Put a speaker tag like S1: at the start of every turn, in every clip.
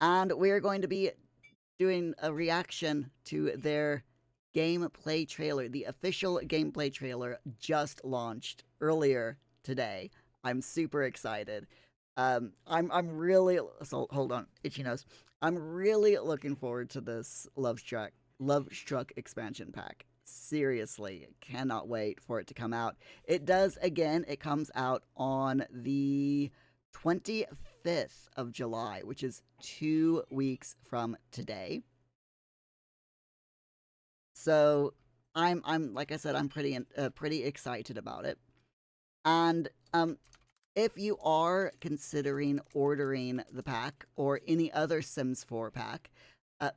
S1: And we're going to be doing a reaction to their gameplay trailer. The official gameplay trailer just launched earlier today. I'm super excited. I'm really so hold on, itchy nose. I'm really looking forward to this Lovestruck expansion pack. Seriously, cannot wait for it to come out. It does again. It comes out on the 25th of July, which is 2 weeks from today. So I'm like I said, I'm pretty excited about it. And if you are considering ordering the pack or any other Sims 4 pack,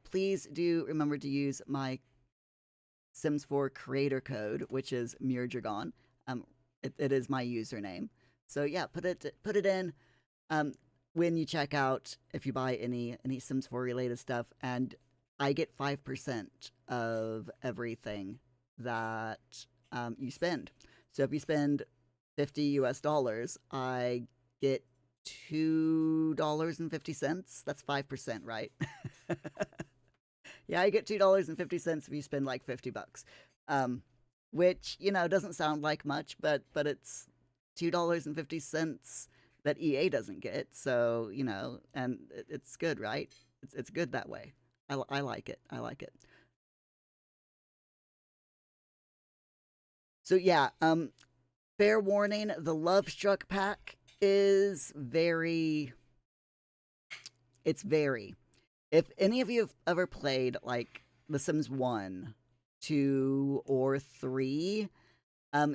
S1: please do remember to use my Sims 4 creator code, which is Muir Dragonne. It is my username. So yeah, put it in when you check out if you buy any Sims 4 related stuff, and I get 5% of everything that you spend. So if you spend 50 US dollars, I get $2.50. That's 5%, right? Yeah, I get $2.50 if you spend like 50 bucks. Which, doesn't sound like much, but it's $2.50 that EA doesn't get. So, and it's good, right? It's good that way. I like it. I like it. So yeah, fair warning, the Lovestruck pack is very it's very. If any of you have ever played like The Sims 1, 2, or 3,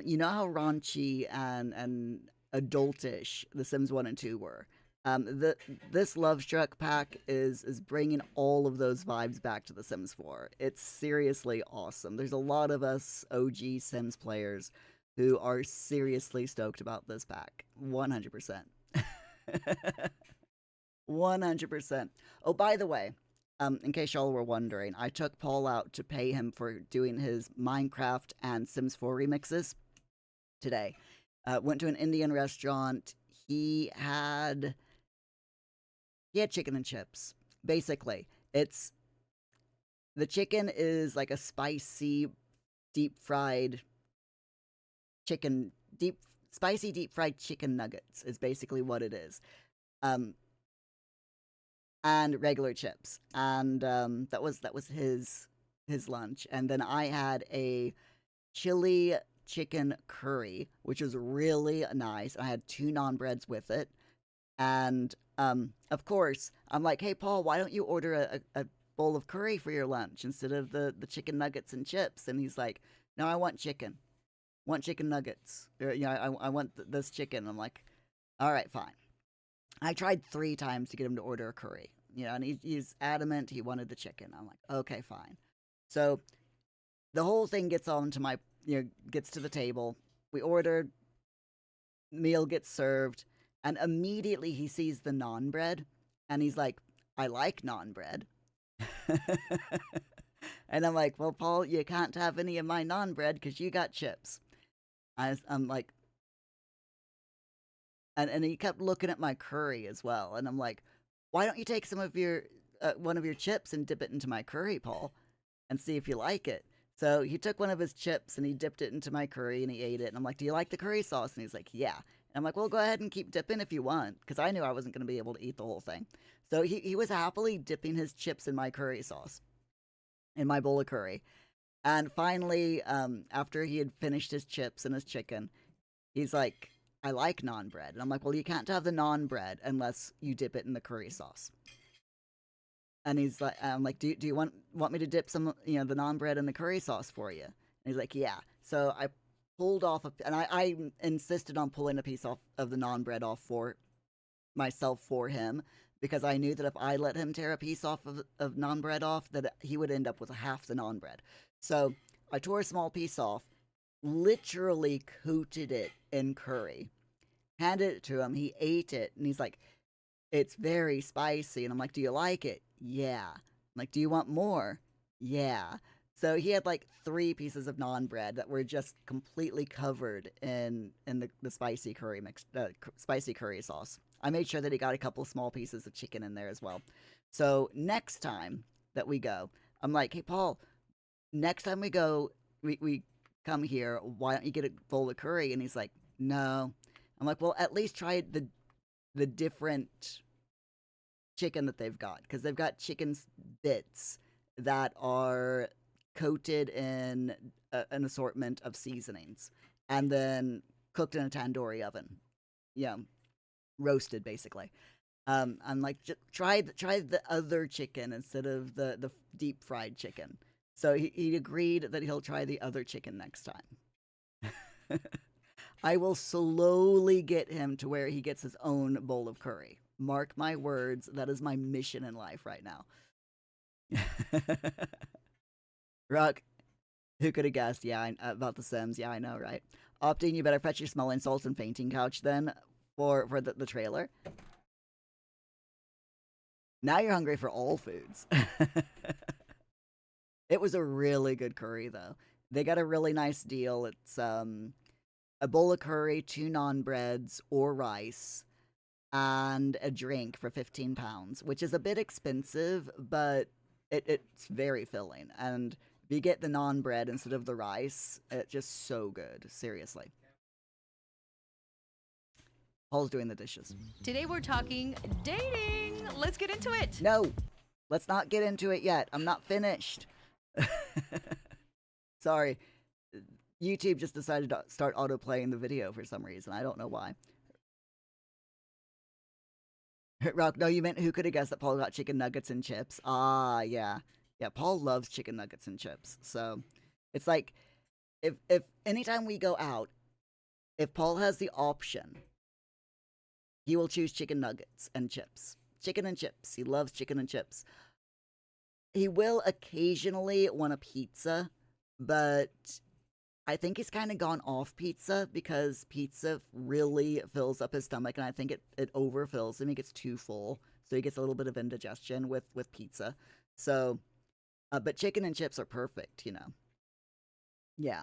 S1: you know how raunchy and adultish The Sims 1 and 2 were. This Lovestruck pack is bringing all of those vibes back to The Sims 4. It's seriously awesome. There's a lot of us OG Sims players who are seriously stoked about this pack. 100%. 100%. Oh, by the way, in case y'all were wondering, I took Paul out to pay him for doing his Minecraft and Sims 4 remixes today. Went to an Indian restaurant. He had chicken and chips. Basically, it's the chicken is like a spicy deep fried chicken deep spicy deep fried chicken nuggets is basically what it is. Um, and regular chips, and that was his lunch. And then I had a chili chicken curry, which was really nice. I had two naan breads with it, and of course, I'm like, hey Paul, why don't you order a bowl of curry for your lunch instead of the chicken nuggets and chips? And he's like, no, I want chicken nuggets. Or, I want this chicken. I'm like, all right, fine. I tried 3 times to get him to order a curry, and he's adamant he wanted the chicken. I'm like, okay, fine. So the whole thing gets onto my, gets to the table. We ordered, meal gets served, and immediately he sees the naan bread, and he's like, I like naan bread. And I'm like, well, Paul, you can't have any of my naan bread because you got chips. I'm like, and he kept looking at my curry as well, and I'm like, why don't you take some of your one of your chips and dip it into my curry, Paul, and see if you like it? So he took one of his chips and he dipped it into my curry and he ate it. And I'm like, do you like the curry sauce? And he's like, yeah. And I'm like, well, go ahead and keep dipping if you want, because I knew I wasn't going to be able to eat the whole thing. So he was happily dipping his chips in my curry sauce, in my bowl of curry. And finally, after he had finished his chips and his chicken, he's like, I like naan bread. And I'm like, well, you can't have the naan bread unless you dip it in the curry sauce. And I'm like, do you want me to dip some, the naan bread in the curry sauce for you? And he's like, yeah. So I pulled off, and I insisted on pulling a piece off of the naan bread off for myself for him, because I knew that if I let him tear a piece off of naan bread off, that he would end up with half the naan bread. So I tore a small piece off, literally coated it in curry, handed it to him. He ate it, and he's like, it's very spicy. And I'm like, do you like it? Yeah. I'm like, do you want more? Yeah. So he had like 3 pieces of naan bread that were just completely covered in the spicy spicy curry sauce. I made sure that he got a couple small pieces of chicken in there as well. So next time that we go, I'm like, hey, Paul, next time we go, we come here, why don't you get a bowl of curry? And he's like, no. I'm like, well, at least try the different chicken that they've got, because they've got chicken bits that are coated in an assortment of seasonings and then cooked in a tandoori oven. Yeah, roasted basically. I'm like, try the other chicken instead of the deep fried chicken. So he agreed that he'll try the other chicken next time. I will slowly get him to where he gets his own bowl of curry. Mark my words, that is my mission in life right now. Rock, who could have guessed? Yeah, about the Sims. Yeah, I know, right? Opting, you better fetch your smelling salts and fainting couch then for the trailer. Now you're hungry for all foods. It was a really good curry, though. They got a really nice deal. It's a bowl of curry, 2 naan breads or rice, and a drink for £15, which is a bit expensive, but it's very filling. And if you get the naan bread instead of the rice, it's just so good. Seriously. Paul's doing the dishes.
S2: Today we're talking dating. Let's get into it.
S1: No, let's not get into it yet. I'm not finished. Sorry. YouTube just decided to start autoplaying the video for some reason. I don't know why. Rock, no, you meant who could have guessed that Paul got chicken nuggets and chips? Ah, yeah. Yeah, Paul loves chicken nuggets and chips. So it's like if anytime we go out, if Paul has the option, he will choose chicken nuggets and chips. Chicken and chips. He loves chicken and chips. He will occasionally want a pizza, but I think he's kind of gone off pizza because pizza really fills up his stomach, and I think it overfills him. He gets too full, so he gets a little bit of indigestion with pizza. So, but chicken and chips are perfect, you know. Yeah.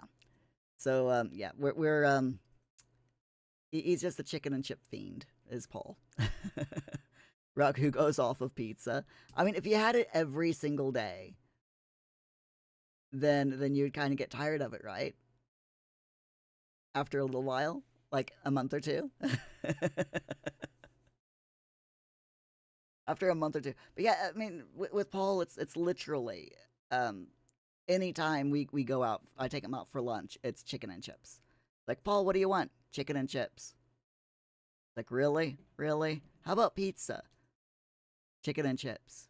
S1: So, yeah, we're he's just a chicken and chip fiend, is Paul. Rock, who goes off of pizza. I mean, if you had it every single day, then you'd kind of get tired of it, right? After a little while, like a month or two. After a month or two. But yeah, I mean, with Paul, it's literally anytime we go out, I take him out for lunch, it's chicken and chips. Like, Paul, what do you want? Chicken and chips. Like, really? Really? How about pizza? Chicken and chips.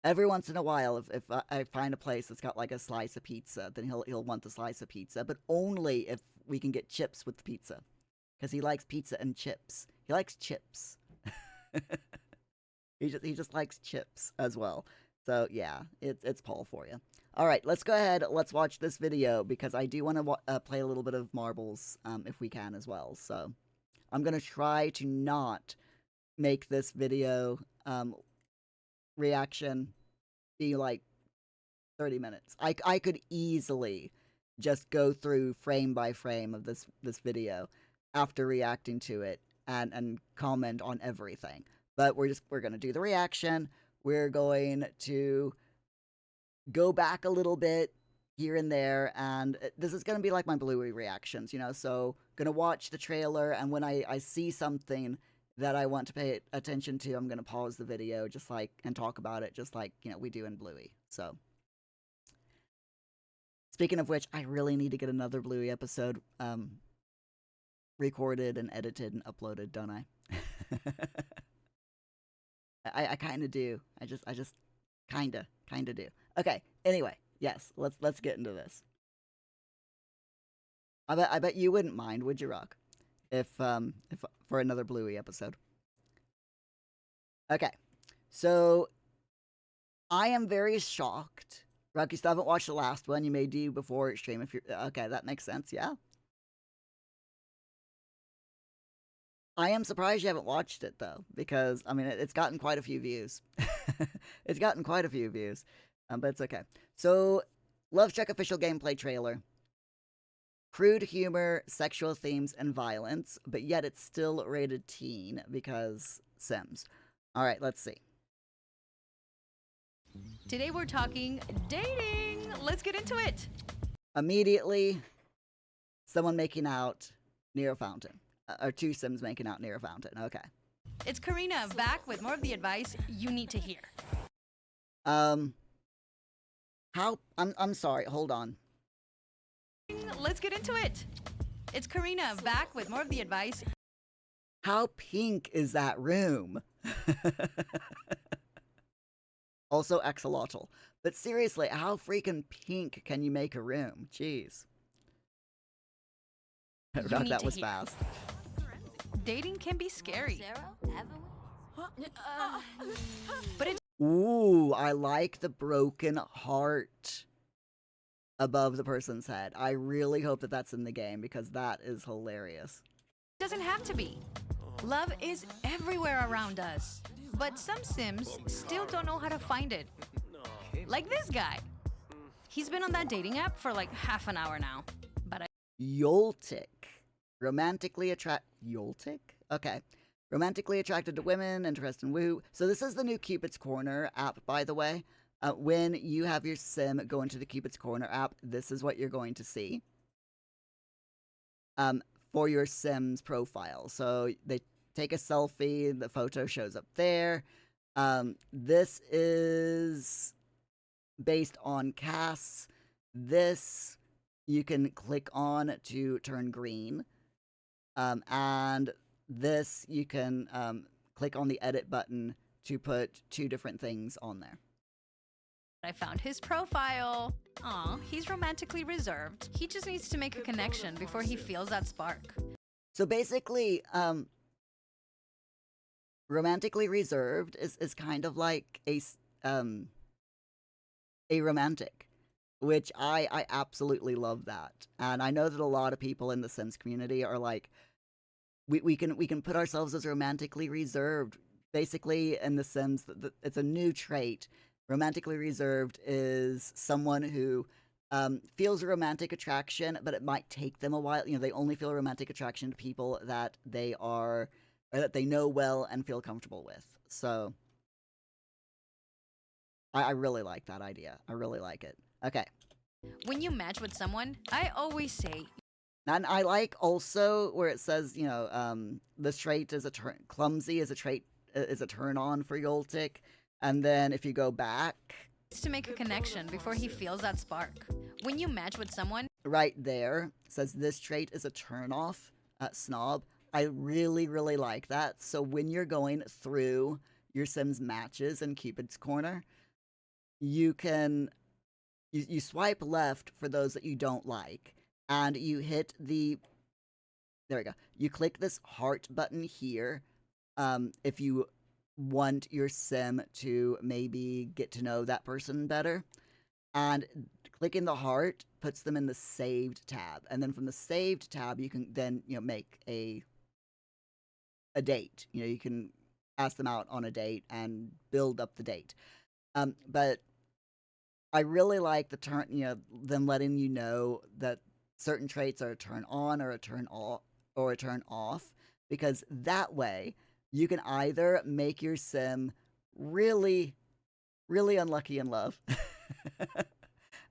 S1: Every once in a while, if I find a place that's got like a slice of pizza, then he'll want the slice of pizza, but only if we can get chips with the pizza, because he likes pizza and chips. He likes chips. He just likes chips as well. So yeah, it's Paul for you. All right, let's go ahead. Let's watch this video because I do want to play a little bit of marbles if we can as well. So I'm gonna try to not make this video reaction be like 30 minutes. I could easily just go through frame by frame of this video after reacting to it and comment on everything. But we're going to do the reaction. We're going to go back a little bit here and there, and this is going to be like my Bluey reactions, you know. So going to watch the trailer, and when I see something that I want to pay attention to, I'm going to pause the video just like and talk about it just like, you know, we do in Bluey. So speaking of which, I really need to get another Bluey episode recorded and edited and uploaded, don't I? I kind of do. I just kind of do. Okay. Anyway, yes, let's get into this. I bet you wouldn't mind, would you, Rock? If for another Bluey episode. Okay. So I am very shocked. Rock, you still haven't watched the last one. You may do before stream if you're okay, that makes sense, yeah. I am surprised you haven't watched it though, because I mean it's gotten quite a few views. It's gotten quite a few views, but it's okay. So, Lovestruck official gameplay trailer. Crude humor, sexual themes, and violence, but yet it's still rated teen because Sims. All right, let's see.
S2: Today we're talking dating. Let's get into it.
S1: Immediately, someone making out near a fountain. Or two Sims making out near a fountain. Okay.
S2: It's Karina back with more of the advice you need to hear.
S1: I'm sorry, hold on.
S2: Let's get into it. It's Karina back with more of the advice.
S1: How pink is that room? Also axolotl. But seriously, how freaking pink can you make a room? Jeez. That was fast.
S2: Dating can be scary. But it's
S1: Ooh, I like the broken heart above the person's head. I really hope that that's in the game because that is hilarious.
S2: doesn't have to be. Love is everywhere around us. But some Sims still don't know how to find it. Like this guy. He's been on that dating app for like half an hour now. But
S1: Yoltic. Yoltic? Okay. Romantically attracted to women, interested in woo. So this is the new Cupid's Corner app, by the way. When you have your sim go into the Cupid's Corner app, this is what you're going to see for your sim's profile. So they take a selfie, the photo shows up there. This is based on casts. This you can click on to turn green. And this you can click on the edit button to put two different things on there.
S2: I found his profile. Aw, he's romantically reserved. He just needs to make a connection before he feels that spark.
S1: So basically, romantically reserved is kind of like a romantic, which I absolutely love that. And I know that a lot of people in the Sims community are like, we can put ourselves as romantically reserved. Basically, in The Sims, it's a new trait. Romantically reserved is someone who feels a romantic attraction, but it might take them a while. You know, they only feel romantic attraction to people that they know well and feel comfortable with. So I really like that idea. I really like it. Okay.
S2: When you match with someone, I always say,
S1: And I like also where it says, you know, this trait is clumsy is a trait, is a turn on for Yoltic. And then if you go back,
S2: it's to make a connection before he feels that spark. When you match with someone,
S1: right there says this trait is a turn off, snob. I really, really like that. So when you're going through your Sims matches in Cupid's Corner, you can, you swipe left for those that you don't like. And you hit there we go. You click this heart button here if you want your sim to maybe get to know that person better. And clicking the heart puts them in the saved tab. And then from the saved tab, you can then, you know, make a date. You know, you can ask them out on a date and build up the date. But I really like them letting you know that certain traits are a turn on or a turn off because that way you can either make your sim really, really unlucky in love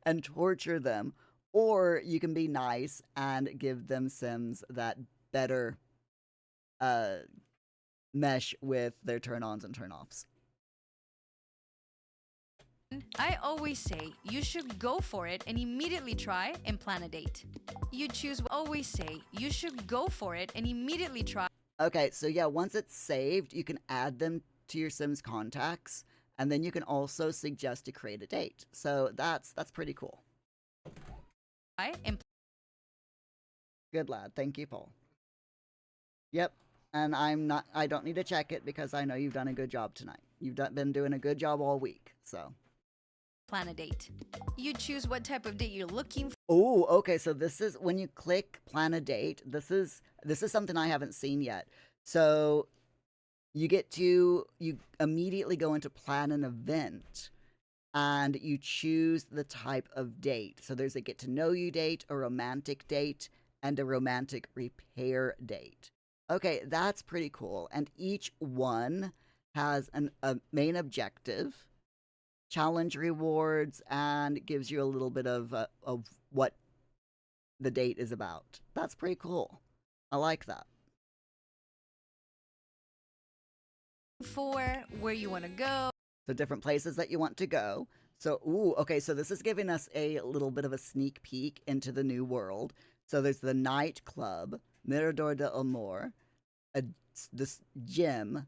S1: and torture them, or you can be nice and give them sims that better mesh with their turn-ons and turn-offs.
S2: I always say you should go for it and immediately try and plan a date. Always say you should go for it and immediately try.
S1: Okay, so yeah, once it's saved, you can add them to your Sims contacts, and then you can also suggest to create a date. So that's pretty cool.
S2: And
S1: Good lad. Thank you, Paul. Yep. And I don't need to check it because I know you've done a good job tonight. You've been doing a good job all week, so.
S2: plan a date. You choose what type of date you're looking for.
S1: Oh, okay. So this is when you click plan a date. This is something I haven't seen yet. So you immediately go into plan an event and you choose the type of date. So there's a get to know you date, a romantic date, and a romantic repair date. Okay, that's pretty cool. And each one has a main objective, challenge rewards, and gives you a little bit of what the date is about. That's pretty cool. I like that.
S2: For where you want to go.
S1: So different places that you want to go. So, ooh, okay, so this is giving us a little bit of a sneak peek into the new world. So there's the nightclub, Mirador de Amor, this gym,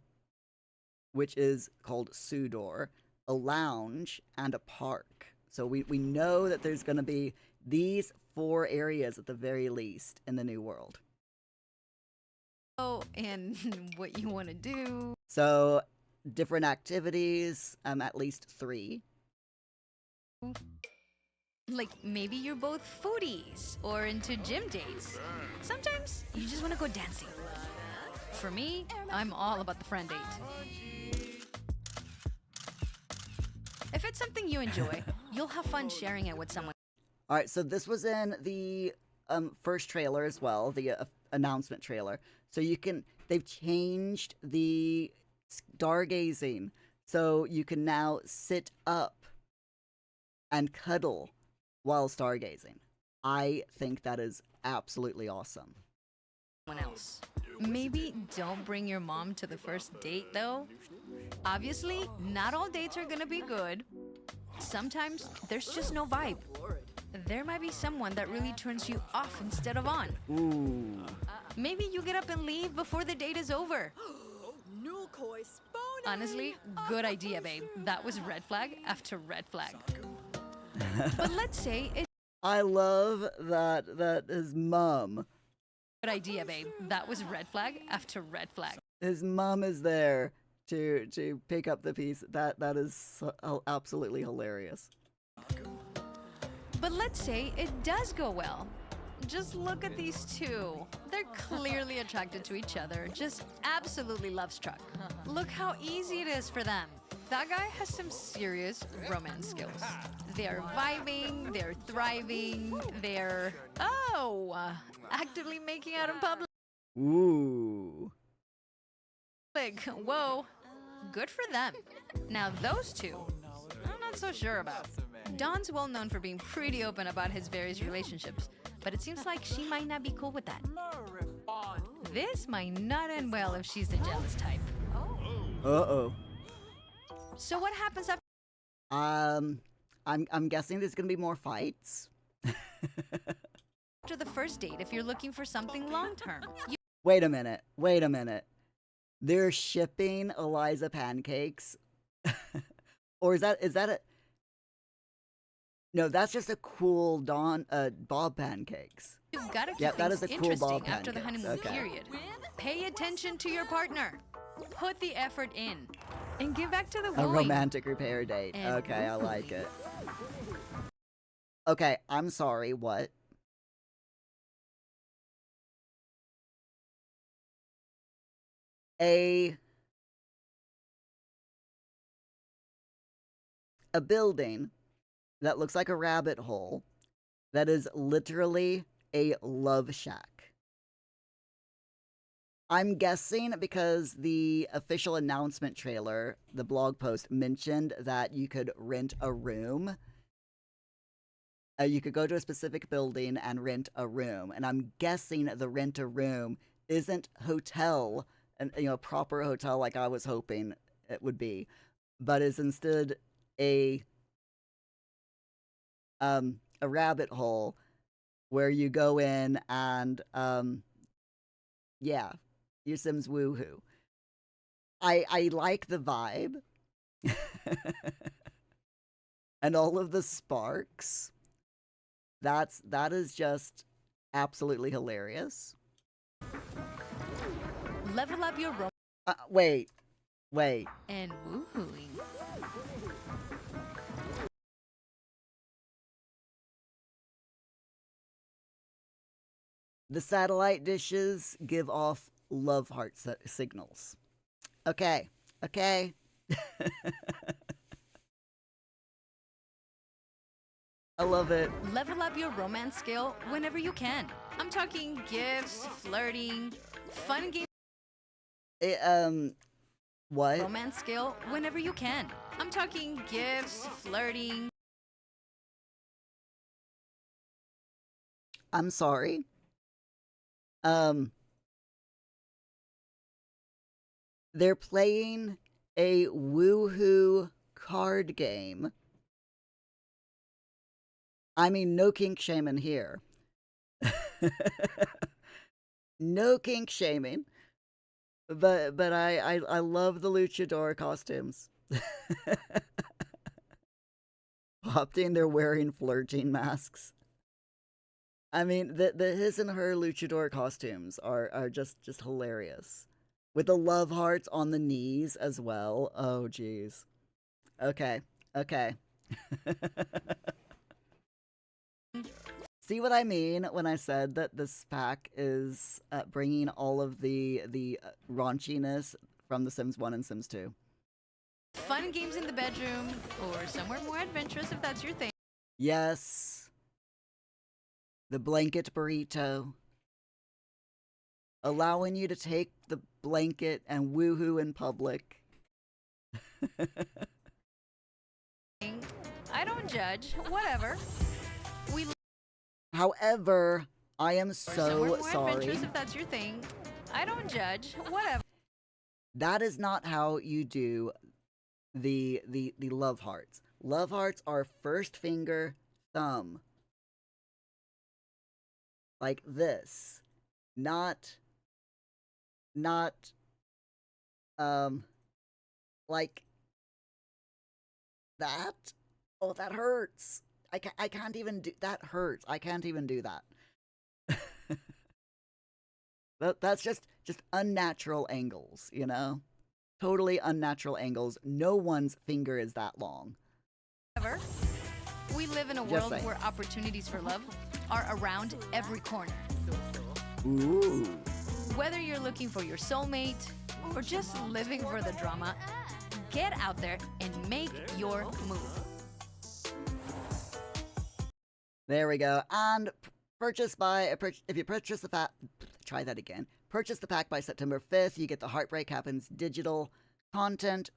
S1: which is called Sudor, a lounge, and a park. So we know that there's going to be these 4 areas at the very least in the new world.
S2: Oh, and what you want to do.
S1: So different activities, at least 3.
S2: Like maybe you're both foodies or into gym dates. Sometimes you just want to go dancing. For me, I'm all about the friend date. If it's something you enjoy, you'll have fun sharing it with someone.
S1: All right, so this was in the first trailer as well, the announcement trailer. So they've changed the stargazing. So you can now sit up and cuddle while stargazing. I think that is absolutely awesome.
S2: Someone else. Maybe don't bring your mom to the first date, though. Obviously, not all dates are gonna be good. Sometimes there's just no vibe. There might be someone that really turns you off instead of on.
S1: Ooh.
S2: Maybe you get up and leave before the date is over. Honestly, good idea, babe. That was red flag after red flag. But let's say it's
S1: I love that his mom.
S2: good idea, babe. That was red flag after red flag.
S1: His mom is there to pick up the piece. That is so, absolutely hilarious.
S2: But let's say it does go well. Just look at these two. They're clearly attracted to each other, just absolutely love-struck. Look how easy it is for them. That guy has some serious romance skills. They're vibing, they're thriving, they're, actively making out in public.
S1: Ooh.
S2: Whoa, good for them. Now those two, I'm not so sure about. Don's well known for being pretty open about his various relationships, but it seems like she might not be cool with that. This might not end well if she's the jealous type.
S1: Uh-oh.
S2: So what happens after?
S1: I'm guessing there's gonna be more fights.
S2: After the first date, if you're looking for something long-term.
S1: Wait a minute. They're shipping Eliza pancakes? Or is that a... No, that's just a cool Bob pancakes.
S2: You've got to keep
S1: Yep, that
S2: things
S1: is a cool
S2: interesting
S1: Bob
S2: after the
S1: pancakes.
S2: honeymoon
S1: Okay.
S2: period. Pay attention to your partner. Put the effort in. And give back to the
S1: A
S2: wooing.
S1: romantic repair date.
S2: And
S1: Okay, I like it. Okay, I'm sorry, what? A building that looks like a rabbit hole that is literally a love shack. I'm guessing because the official announcement trailer, the blog post, mentioned that you could rent a room. You could go to a specific building and rent a room. And I'm guessing the rent a room isn't hotel, and proper hotel like I was hoping it would be, but is instead a rabbit hole where you go in and yeah, your Sims woohoo. I like the vibe. And all of the sparks. That is just absolutely hilarious.
S2: Level up your romance
S1: Wait.
S2: and woohooing.
S1: The satellite dishes give off love heart signals. Okay. I love it.
S2: Level up your romance skill whenever you can. I'm talking gifts, flirting, fun games.
S1: What?
S2: romance skill whenever you can. I'm talking gifts, flirting.
S1: I'm sorry. Um, they're playing a woohoo card game. I mean, no kink shaming here. No kink shaming. But I love the luchador costumes. Opting, they're wearing flirting masks. I mean, the his and her luchador costumes are just hilarious. With the love hearts on the knees as well. Oh geez. Okay. Okay. See what I mean when I said that this pack is bringing all of the raunchiness from The Sims 1 and Sims 2.
S2: Fun games in the bedroom, or somewhere more adventurous if that's your thing.
S1: Yes. The blanket burrito. Allowing you to take the blanket and woohoo in public.
S2: I don't judge. Whatever. We
S1: However, I am
S2: or
S1: so
S2: somewhere more
S1: sorry.
S2: adventurous if that's your thing. I don't judge. Whatever.
S1: That is not how you do the love hearts. Love hearts are first finger, thumb. Like this. Not like that. Oh, that hurts. I can't even do that. Hurts. I can't even do that. That's just unnatural angles, you know? Totally unnatural angles. No one's finger is that long.
S2: Whatever. We live in a
S1: Just
S2: world
S1: saying.
S2: where opportunities for love are around every corner.
S1: Ooh.
S2: Whether you're looking for your soulmate or just living for the drama, get out there and make your move.
S1: There we go. And purchase by if you purchase the pack, try that again. Purchase the pack by September 5th. You get the Heartbreak Happens digital content,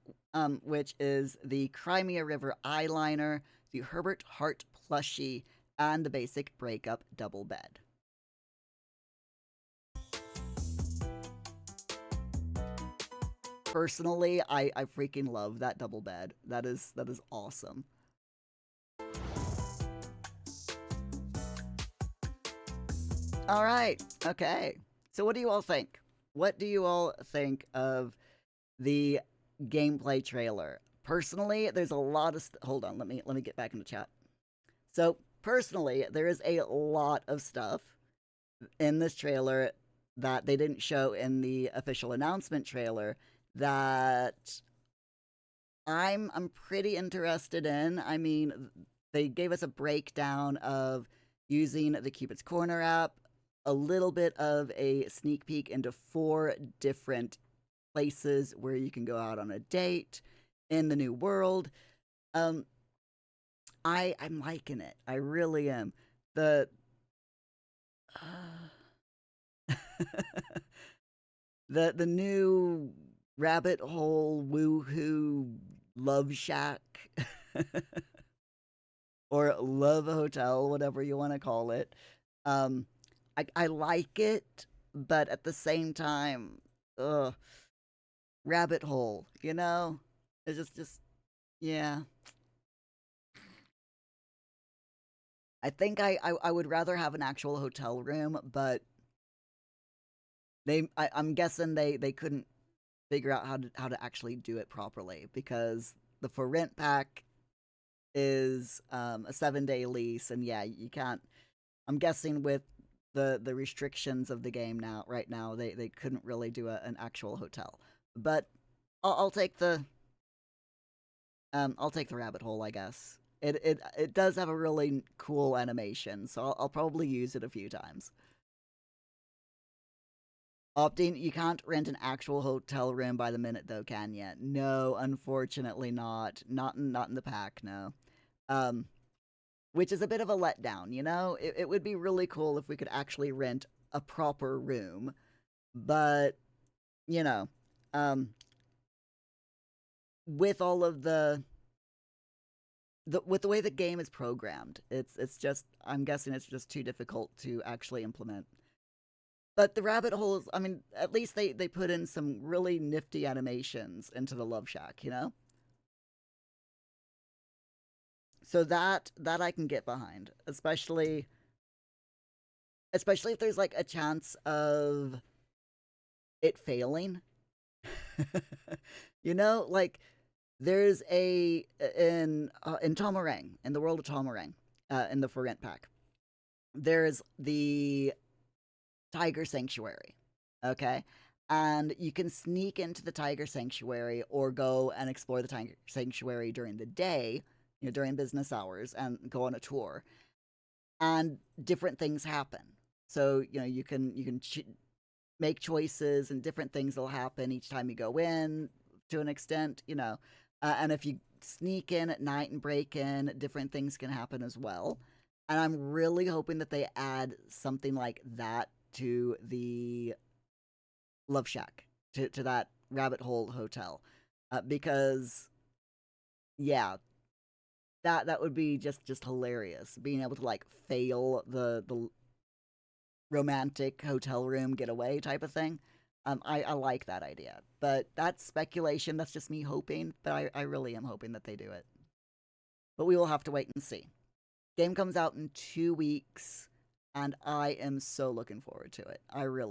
S1: which is the Crimea River eyeliner, the Herbert Hart plushie, and the basic breakup double bed. Personally, I freaking love that double bed. That is awesome. All right. Okay. So what do you all think? What do you all think of the gameplay trailer? Personally, there's a lot of hold on, let me get back into chat. So, personally, there is a lot of stuff in this trailer that they didn't show in the official announcement trailer that I'm pretty interested in. I mean, they gave us a breakdown of using the Cupid's Corner app, a little bit of a sneak peek into 4 different places where you can go out on a date in the new world. I'm liking it. I really am. The the new rabbit hole woohoo love shack or love hotel, whatever you want to call it. I like it, but at the same time, rabbit hole, you know? It's just yeah. I think I would rather have an actual hotel room, but I'm guessing they couldn't figure out how to actually do it properly because the for rent pack is a 7-day lease, and yeah, you can't. I'm guessing with the restrictions of the game now, right now, they couldn't really do an actual hotel. But I'll take the rabbit hole, I guess. It does have a really cool animation, so I'll probably use it a few times. Opting, you can't rent an actual hotel room by the minute, though, can you? No, unfortunately not. Not in the pack, no. Which is a bit of a letdown, you know? It would be really cool if we could actually rent a proper room, but, you know, with all of with the way the game is programmed, it's just, I'm guessing it's just too difficult to actually implement. But the rabbit holes, I mean, at least they put in some really nifty animations into the Love Shack, you know? So that I can get behind, especially if there's like a chance of it failing. You know, like there's a in Tomarang, in the world of Tomarang, in the For Rent pack, there's the Tiger Sanctuary. Okay. And you can sneak into the Tiger Sanctuary or go and explore the Tiger Sanctuary during the day, you know, during business hours and go on a tour. And different things happen. So, you know, you can make choices and different things will happen each time you go in to an extent, you know. And if you sneak in at night and break in, different things can happen as well. And I'm really hoping that they add something like that to the Love Shack, to that rabbit hole hotel, because yeah, that would be just hilarious. Being able to like fail the romantic hotel room getaway type of thing. I like that idea, but that's speculation. That's just me hoping, but I really am hoping that they do it. But we will have to wait and see. Game comes out in 2 weeks, and I am so looking forward to it. I really